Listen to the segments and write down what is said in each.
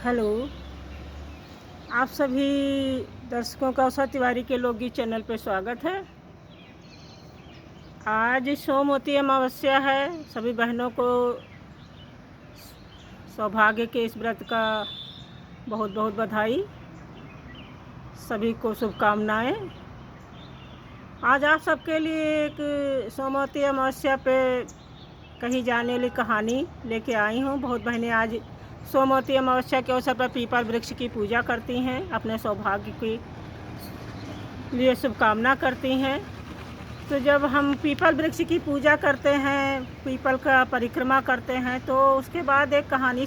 Hello, आप सभी दर्शकों का उषा तिवारी के लोकगीत चैनल पे स्वागत है। आज सोमवती अमावस्या है। सभी बहनों को सौभाग्य के इस व्रत का बहुत बहुत बधाई, सभी को शुभकामनाएं। आज आप सबके लिए एक सोमवती अमावस्या पे कही जाने वाली कहानी लेके आई हूँ। बहुत बहनें आज सोमवती अमावस्या के अवसर पर पीपल वृक्ष की पूजा करती हैं, अपने सौभाग्य के लिए शुभकामना करती हैं। तो जब हम पीपल वृक्ष की पूजा करते हैं, पीपल का परिक्रमा करते हैं, तो उसके बाद एक कहानी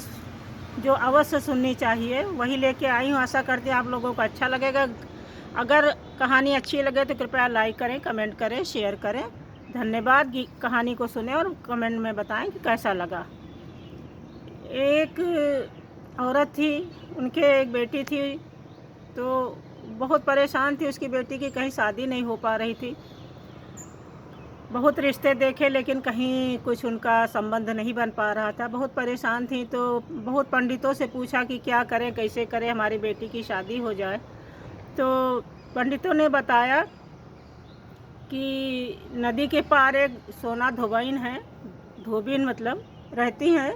जो अवश्य सुननी चाहिए वही लेके आई हूँ। आशा करती हूँ आप लोगों को अच्छा लगेगा। अगर कहानी अच्छी लगे तो कृपया लाइक करें, कमेंट करें, शेयर करें। धन्यवाद। कहानी को सुने और कमेंट में बताएं कि कैसा लगा। एक औरत थी, उनके एक बेटी थी, तो बहुत परेशान थी। उसकी बेटी की कहीं शादी नहीं हो पा रही थी। बहुत रिश्ते देखे लेकिन कहीं कुछ उनका संबंध नहीं बन पा रहा था। बहुत परेशान थी, तो बहुत पंडितों से पूछा कि क्या करें, कैसे करें, हमारी बेटी की शादी हो जाए। तो पंडितों ने बताया कि नदी के पार एक सोना धोबिन है, धोबिन मतलब रहती हैं,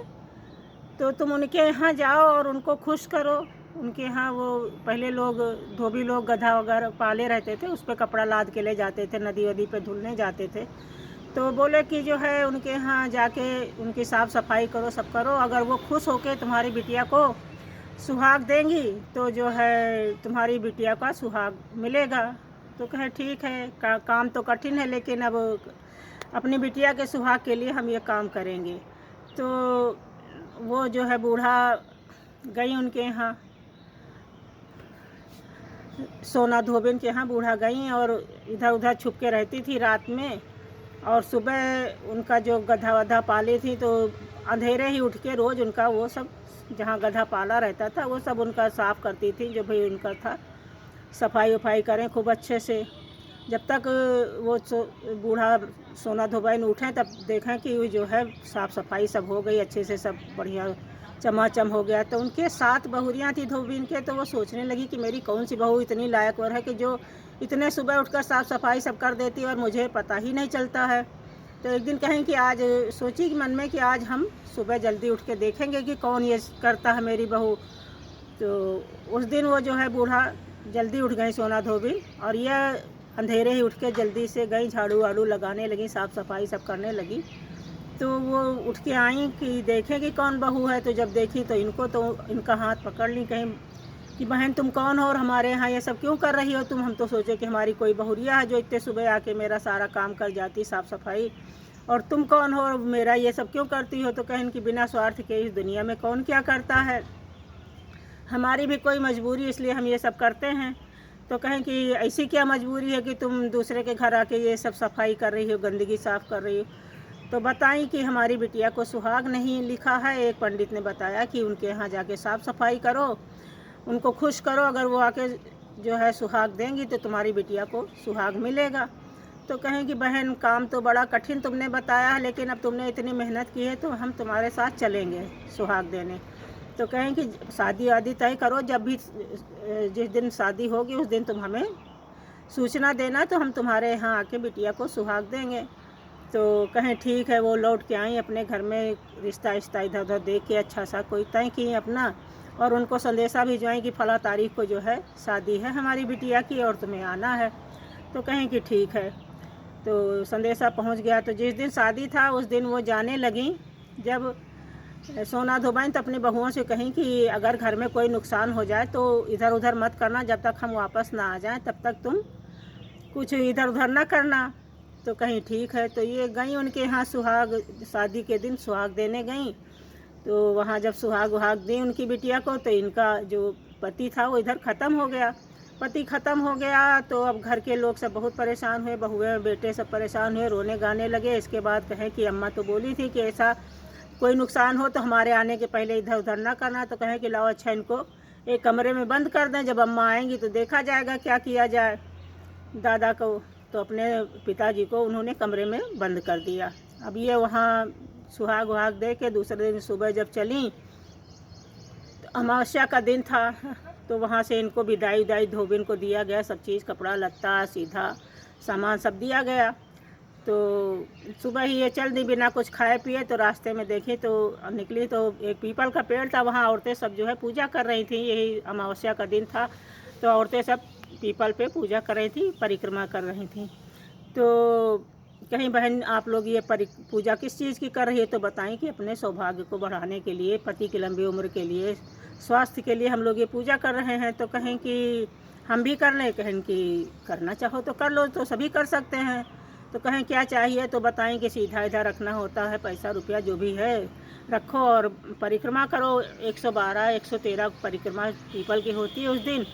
तो तुम उनके यहाँ जाओ और उनको खुश करो। उनके यहाँ वो पहले लोग धोबी लोग गधा वगैरह पाले रहते थे, उस पर कपड़ा लाद के ले जाते थे, नदी वदी पे धुलने जाते थे। तो बोले कि जो है उनके यहाँ जाके उनकी साफ़ सफाई करो, सब करो। अगर वो खुश होके तुम्हारी बिटिया को सुहाग देंगी तो जो है तुम्हारी बिटिया का सुहाग मिलेगा। तो कहे ठीक है, काम तो कठिन है लेकिन अब अपनी बिटिया के सुहाग के लिए हम ये काम करेंगे। तो वो जो है बूढ़ा गई उनके यहाँ, सोना धोबिन के यहाँ बूढ़ा गई और इधर उधर छुप के रहती थी रात में। और सुबह उनका जो गधा वधा पाली थी, तो अंधेरे ही उठ के रोज़ उनका वो सब जहाँ गधा पाला रहता था वो सब उनका साफ़ करती थी, जो भाई उनका था सफाई वफाई करें खूब अच्छे से। जब तक वो बूढ़ा सोना धोबिन उठें तब देखें कि वो जो है साफ़ सफाई सब हो गई अच्छे से, सब बढ़िया चमाचम हो गया। तो उनके 7 बहुरियाँ थी धोबिन के। तो वो सोचने लगी कि मेरी कौन सी बहू इतनी लायकवर है कि जो इतने सुबह उठकर साफ़ सफाई सब कर देती है और मुझे पता ही नहीं चलता है। तो एक दिन कहें कि आज सोची कि मन में कि आज हम सुबह जल्दी उठ के देखेंगे कि कौन ये करता है मेरी बहू। तो उस दिन वो जो है बूढ़ा जल्दी उठ गई सोना धोबिन, और यह अंधेरे ही उठ के जल्दी से गई, झाड़ू वाड़ू लगाने लगी, साफ़ सफाई सब करने लगी। तो वो उठ के आई कि देखें कि कौन बहू है। तो जब देखी तो इनका हाथ पकड़ ली, कहीं कि बहन तुम कौन हो और हमारे यहाँ ये सब क्यों कर रही हो तुम। हम तो सोचे कि हमारी कोई बहुरिया है जो इतने सुबह आके मेरा सारा काम कर जाती, साफ़ सफाई, और तुम कौन हो और मेरा ये सब क्यों करती हो। तो कहें कि बिना स्वार्थ के इस दुनिया में कौन क्या करता है, हमारी भी कोई मजबूरी इसलिए हम ये सब करते हैं। तो कहें कि ऐसी क्या मजबूरी है कि तुम दूसरे के घर आके ये सब सफाई कर रही हो, गंदगी साफ़ कर रही हो। तो बताई कि हमारी बिटिया को सुहाग नहीं लिखा है। एक पंडित ने बताया कि उनके यहाँ जाके साफ़ सफाई करो, उनको खुश करो, अगर वो आके जो है सुहाग देंगी तो तुम्हारी बिटिया को सुहाग मिलेगा। तो कहें कि बहन काम तो बड़ा कठिन तुमने बताया है, लेकिन अब तुमने इतनी मेहनत की है तो हम तुम्हारे साथ चलेंगे सुहाग देने। तो कहें कि शादी वादी तय करो, जब भी जिस दिन शादी होगी उस दिन तुम हमें सूचना देना, तो हम तुम्हारे यहाँ आके बिटिया को सुहाग देंगे। तो कहें ठीक है। वो लौट के आई अपने घर में, रिश्ता इश्ता इधर उधर देख के अच्छा सा कोई तय किए अपना, और उनको संदेशा भिजवाएं कि फला तारीख को जो है शादी है हमारी बिटिया की और तुम्हें आना है। तो कहें कि ठीक है। तो संदेशा पहुंच गया। तो जिस दिन शादी था उस दिन वो जाने लगी। जब सोना धोबिन तो अपनी बहुओं से कहीं कि अगर घर में कोई नुकसान हो जाए तो इधर उधर मत करना, जब तक हम वापस ना आ जाएं तब तक तुम कुछ इधर उधर ना करना। तो कहीं ठीक है। तो ये गई उनके यहाँ सुहाग, शादी के दिन सुहाग देने गई। तो वहाँ जब सुहाग वहाग दी उनकी बिटिया को, तो इनका जो पति था वो इधर ख़त्म हो गया। पति ख़त्म हो गया तो अब घर के लोग सब बहुत परेशान हुए, बहुएँ बेटे सब परेशान हुए, रोने गाने लगे। इसके बाद कहें कि अम्मा तो बोली थी कि ऐसा कोई नुकसान हो तो हमारे आने के पहले इधर उधर ना करना। तो कहें कि लाओ अच्छा इनको एक कमरे में बंद कर दें, जब अम्मा आएंगी तो देखा जाएगा क्या किया जाए। दादा को, तो अपने पिताजी को उन्होंने कमरे में बंद कर दिया। अब ये वहाँ सुहाग वहाग दे के दूसरे दिन सुबह जब चली अमावस्या का दिन था, तो वहाँ से इनको विदाई उदाई धोबिन को दिया गया, सब चीज़ कपड़ा लत्ता सीधा सामान सब दिया गया। तो सुबह ही ये चल दी बिना कुछ खाए पिए, तो रास्ते में देखी तो निकली तो एक पीपल का पेड़ था, वहाँ औरतें सब जो है पूजा कर रही थी। यही अमावस्या का दिन था, तो औरतें सब पीपल पे पूजा कर रही थी, परिक्रमा कर रही थी। तो कहीं बहन आप लोग ये पूजा किस चीज़ की कर रही है, तो बताएं कि अपने सौभाग्य को बढ़ाने के लिए, पति की लंबी उम्र के लिए, स्वास्थ्य के लिए हम लोग ये पूजा कर रहे हैं। तो कहें कि हम भी कर लें, कहें कि करना चाहो तो कर लो, तो सभी कर सकते हैं। तो कहें क्या चाहिए, तो बताएं कि सीधा इधर रखना होता है, पैसा रुपया जो भी है रखो और परिक्रमा करो। 112 113 परिक्रमा पीपल की होती है उस दिन।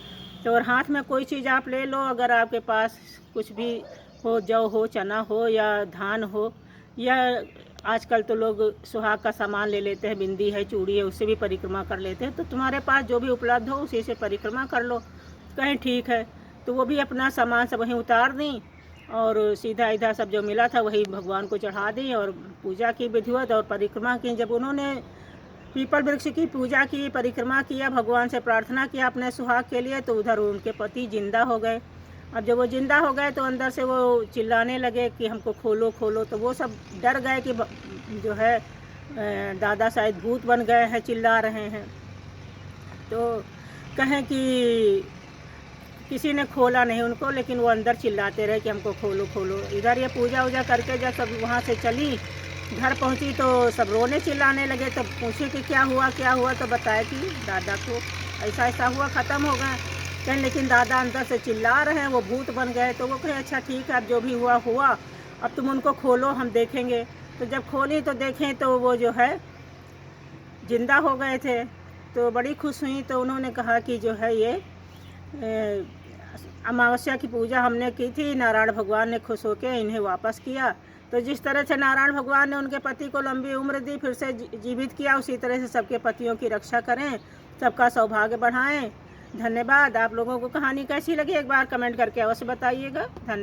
तो और हाथ में कोई चीज़ आप ले लो, अगर आपके पास कुछ भी हो, जौ हो, चना हो या धान हो, या आजकल तो लोग सुहाग का सामान ले लेते हैं, बिंदी है, चूड़ी है, उससे भी परिक्रमा कर लेते हैं। तो तुम्हारे पास जो भी उपलब्ध हो उसी से परिक्रमा कर लो। कहें ठीक है, तो वो भी अपना सामान सब वहीं उतार दी और सीधा इधर सब जो मिला था वही भगवान को चढ़ा दी और पूजा की विधिवत और परिक्रमा की। जब उन्होंने पीपल वृक्ष की पूजा की, परिक्रमा किया, भगवान से प्रार्थना किया अपने सुहाग के लिए, तो उधर उनके पति जिंदा हो गए। अब जब वो जिंदा हो गए तो अंदर से वो चिल्लाने लगे कि हमको खोलो खोलो। तो वो सब डर गए कि जो है दादा शायद भूत बन गए हैं, चिल्ला रहे हैं। तो कहें कि किसी ने खोला नहीं उनको, लेकिन वो अंदर चिल्लाते रहे कि हमको खोलो खोलो। इधर ये पूजा वूजा करके जब सब वहाँ से चली, घर पहुँची तो सब रोने चिल्लाने लगे। तब पूछे कि क्या हुआ, तो बताया कि दादा को ऐसा ऐसा हुआ, ख़त्म हो गए। कहें लेकिन दादा अंदर से चिल्ला रहे हैं, वो भूत बन गए। तो वो कहे अच्छा ठीक है, अब जो भी हुआ, अब तुम उनको खोलो, हम देखेंगे। तो जब खोली तो देखें तो वो जो है जिंदा हो गए थे। तो बड़ी खुश हुई। तो उन्होंने कहा कि जो है ये अमावस्या की पूजा हमने की थी, नारायण भगवान ने खुश होकर इन्हें वापस किया। तो जिस तरह से नारायण भगवान ने उनके पति को लंबी उम्र दी, फिर से जीवित किया, उसी तरह से सबके पतियों की रक्षा करें, सबका सौभाग्य बढ़ाएं। धन्यवाद। आप लोगों को कहानी कैसी लगी एक बार कमेंट करके अवश्य बताइएगा। धन्यवाद।